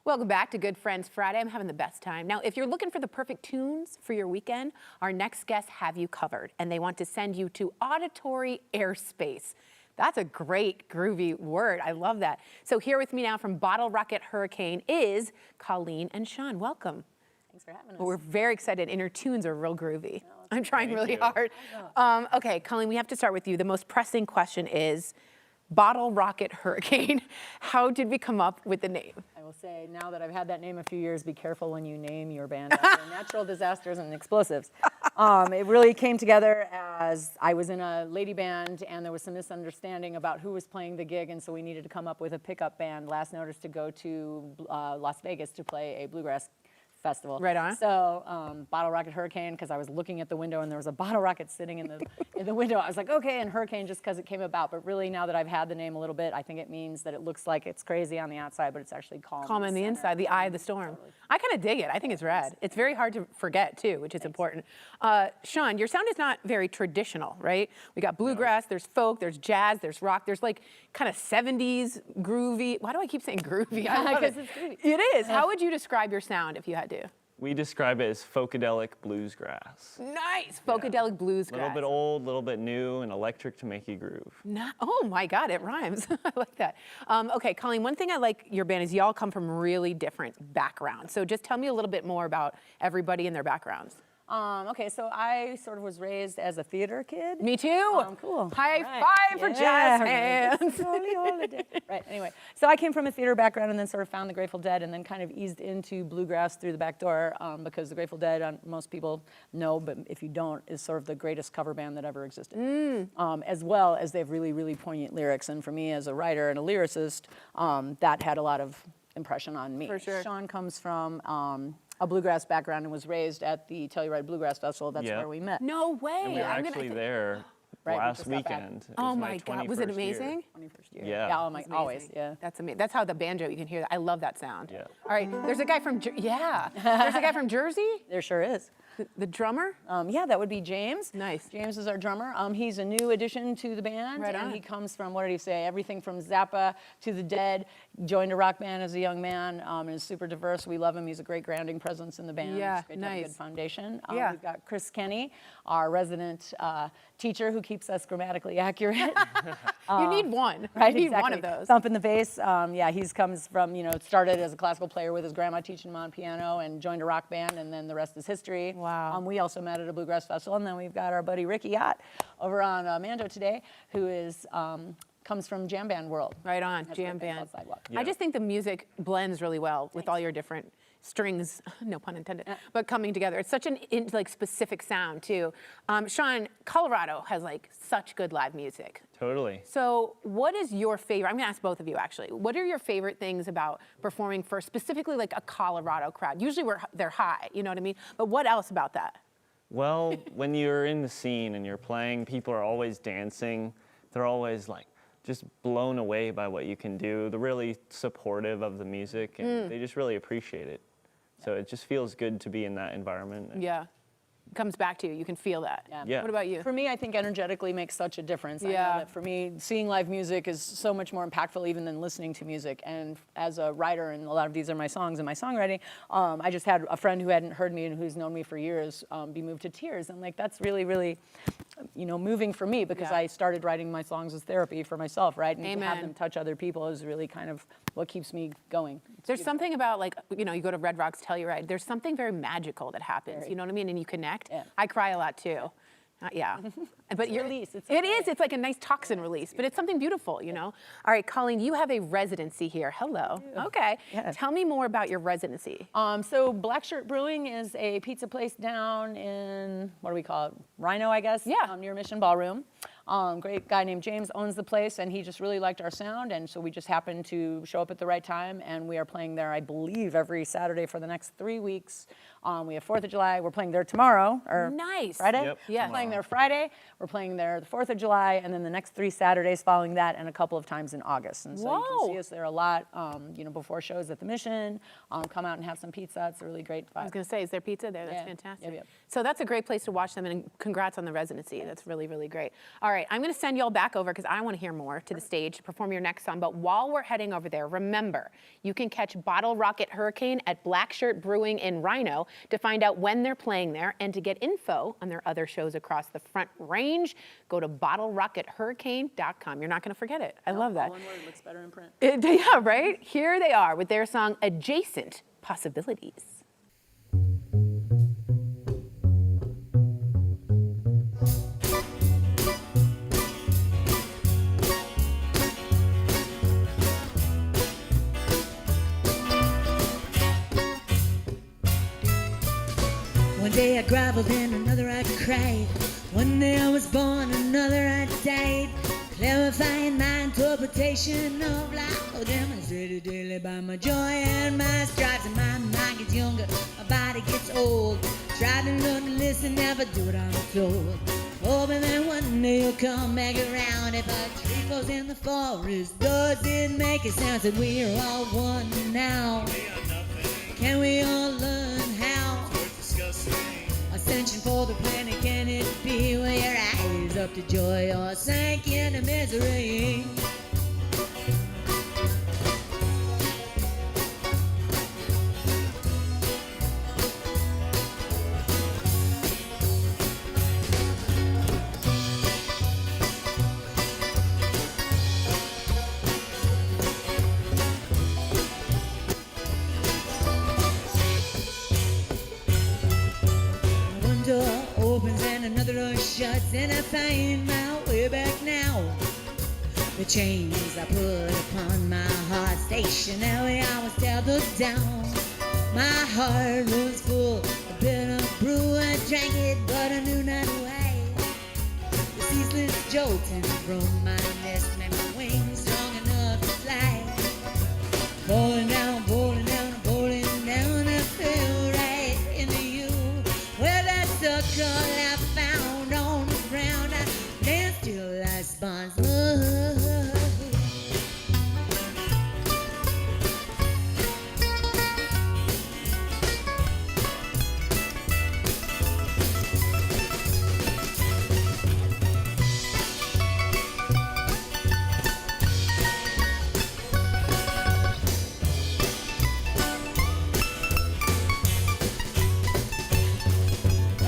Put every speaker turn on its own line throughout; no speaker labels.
Welcome back to Good Friends Friday. I'm having the best time. Now, if you're looking for the perfect tunes for your weekend, our next guests have you covered, and they want to send you to auditory airspace. That's a great, groovy word. I love that. So here with me now from Bottlerocket Hurricane is Colleen and Sean. Welcome.
Thanks for having us.
Well, we're very excited, and your tunes are real groovy.
Oh,
I'm trying really hard. Okay, Colleen, we have to start with you. The most pressing question is, Bottlerocket Hurricane, how did we come up with the name?
I will say, now that I've had that name a few years, be careful when you name your band after natural disasters and explosives. It really came together as I was in a lady band, and there was some misunderstanding about who was playing the gig, and so we needed to come up with a pickup band, last notice, to go to Las Vegas to play a bluegrass festival.
Right on.
So Bottlerocket Hurricane, because I was looking at the window and there was a bottle rocket sitting in the window. I was like, okay, and Hurricane just because it came about. But really, now that I've had the name a little bit, I think it means that it looks like it's crazy on the outside, but it's actually calm.
Calm in the inside, the eye of the storm. Totally. I kind of dig it. I think it's rad. It's very hard to forget, too, which is important. Sean, your sound is not very traditional, right? We got bluegrass, there's folk, there's jazz, there's rock, there's like kind of 70s groovy. Why do I keep saying groovy? I love it.
It's groovy.
It is. How would you describe your sound if you had to?
We describe it as folkadelic bluesgrass.
Nice, folkadelic bluesgrass.
A little bit old, a little bit new, and electric to make you groove.
Oh my God, it rhymes. I like that. Okay, Colleen, one thing I like your band is y'all come from really different backgrounds. So just tell me a little bit more about everybody and their backgrounds.
Okay, so I sort of was raised as a theater kid.
Me too.
Cool.
High five for jazz hands.
Right, anyway. So I came from a theater background and then sort of found the Grateful Dead and then kind of eased into bluegrass through the back door because the Grateful Dead, most people know, but if you don't, is sort of the greatest cover band that ever existed. As well as they have really, really poignant lyrics. And for me as a writer and a lyricist, that had a lot of impression on me.
For sure.
Sean comes from a bluegrass background and was raised at the Telluride Bluegrass Festival. That's where we met.
No way.
And we were actually there last weekend.
Oh my God, was it amazing?
21st year.
Yeah.
Oh my, always, yeah.
That's amazing. That's how the banjo, you can hear that. I love that sound.
Yeah.
All right, there's a guy from, there's a guy from Jersey?
There sure is.
The drummer?
Yeah, that would be James.
Nice.
James is our drummer. He's a new addition to the band.
Right on.
And he comes from, what did he say, everything from Zappa to the Dead. Joined a rock band as a young man and is super diverse. We love him. He's a great grounding presence in the band.
Yeah,
it's great to have a
nice.
good foundation.
Yeah.
We've got Chris Kenny, our resident teacher who keeps us grammatically accurate.
You need one.
Right,
you need
exactly.
one of those.
Thump in the bass. Yeah, he comes from, started as a classical player with his grandma teaching him on piano and joined a rock band, and then the rest is history.
Wow.
We also met at a bluegrass festival, and then we've got our buddy Ricky Yacht over on Mando today, who is comes from jam band world.
Right on,
That's
jam
what they call
band.
Sidewalk.
I just think the music blends really well with all your different strings, no pun intended, but coming together. It's such an specific sound too. Sean, Colorado has like such good live music.
Totally.
So what is your favorite, I'm gonna ask both of you actually, what are your favorite things about performing for specifically like a Colorado crowd? Usually they're high, you know what I mean? But what else about that?
Well, when you're in the scene and you're playing, people are always dancing. They're always like just blown away by what you can do. They're really supportive of the music, and they just really appreciate it. So it just feels good to be in that environment.
Yeah. Comes back to you. You can feel that.
Yeah.
What about you?
For me, I think energetically makes such a difference. I know
Yeah.
that for me, seeing live music is so much more impactful even than listening to music. And as a writer, and a lot of these are my songs and my songwriting, I just had a friend who hadn't heard me and who's known me for years be moved to tears. And like that's really, really, moving for me because I started writing my songs as therapy for myself, right? And to have them touch other people is really kind of what keeps me going.
There's something about like, you go to Red Rocks Telluride, there's something very magical that happens, you know what I mean? And you connect.
Yeah.
I cry a lot too. Yeah. But
It's a release. It's
it is. It's like a nice toxin release, but it's something beautiful, All right, Colleen, you have a residency here. Hello. Okay.
Yeah.
Tell me more about your residency.
So Black Shirt Brewing is a pizza place down in, what do we call it? Rhino, I guess.
Yeah.
Near Mission Ballroom. Great guy named James owns the place, and he just really liked our sound, and so we just happened to show up at the right time, and we are playing there, I believe, every Saturday for the next 3 weeks. We have 4th of July. We're playing there tomorrow, or
Nice.
Friday?
Yep.
Yeah.
We're playing there Friday. We're playing there the 4th of July, and then the next 3 Saturdays following that, and a couple of times in August. And so you can see us there a lot, before shows at the Mission. Come out and have some pizza. It's a really great vibe.
I was going to say, is there pizza there? That's
Yeah.
fantastic.
Yep, yep.
So that's a great place to watch them, and congrats on the residency. That's really, really great. All right. right, I'm going to send you all back over because I want to hear more to the stage to perform your next song. But while we're heading over there, remember, you can catch Bottlerocket Hurricane at Black Shirt Brewing in Rhino to find out when they're playing there, and to get info on their other shows across the Front Range, go to bottlerockethurricane.com. You're not going to forget it. I love that.
One word looks better in print.
Yeah, right? Here they are with their song Adjacent Possibilities.
One day I grovelled and another I cried. One day I was born, another I died. Clarifying my interpretation of life, demonstrated daily by my joy and my stripes. And my mind gets younger, my body gets old. Try to learn to listen, never do what I'm told. Hoping that one day you'll come back around. If a tree falls in the forest, does it make a sense that we are all one now? Can we all learn how? Ascension for the planet, can it be where your eyes up to joy or sank into misery? One door opens and another door shuts, and I find my way back now. The chains I put upon my heart, stationary, I was tethered down. My heart was full of bitter brew. I drank it, but I knew not why. The ceaseless jolting from my nest made my wings strong enough to fly. Falling down, falling down, falling down, I fell right into you. Where that sucker I found on the ground, I danced till I spun.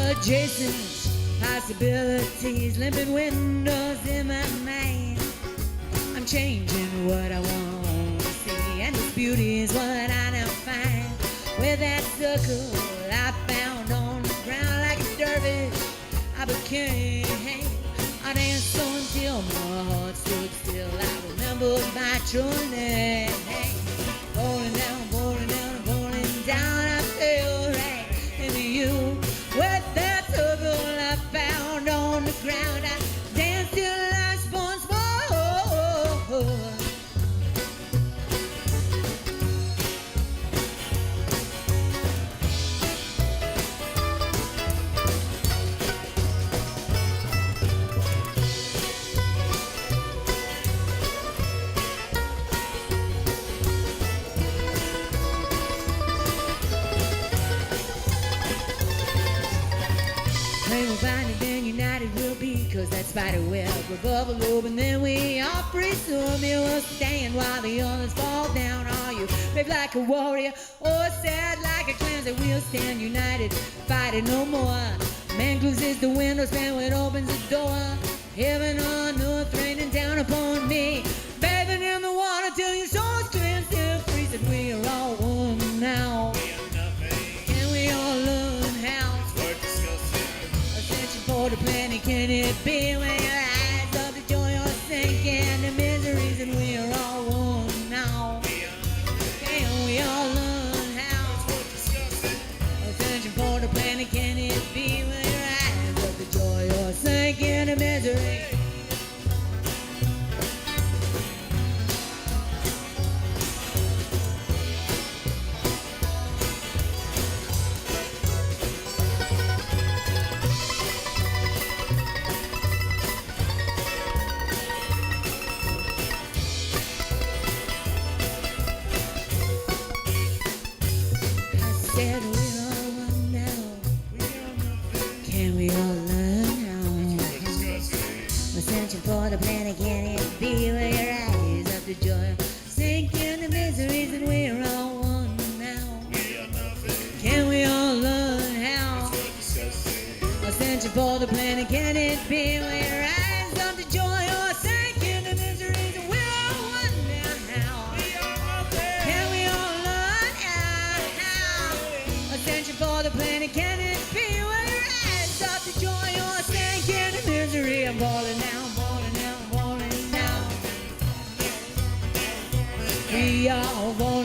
Adjacent possibilities, limpid windows in my mind. I'm changing what I want to see, and this beauty is what I now find. With that circle I found on the ground like a dervish, I became. I danced so until my heart stood still. I remembered my true name. Falling down, falling down, falling down, I fell right into you. With that circle I found on the ground, I danced till I spun. When we're binded, then united we'll be, 'cause that spider web will bubble open, then we are free. Some you will stand while the others fall down. Are you brave like a warrior or sad like a cleanser? We'll stand united, fighting no more. Man closes the windows, man when it opens the door. Heaven on earth raining down upon me, bathing in the water till your soul's cleansed and free. That we are all one now. Can we all learn how? For the planet, can it be when your eyes of the joy are sinking the miseries, and we are all one now? Can we all learn how? Searching for the planet, can it be when your eyes of the joy are sinking the misery? Said we're all one now. Can we all learn how? I said free, I wanna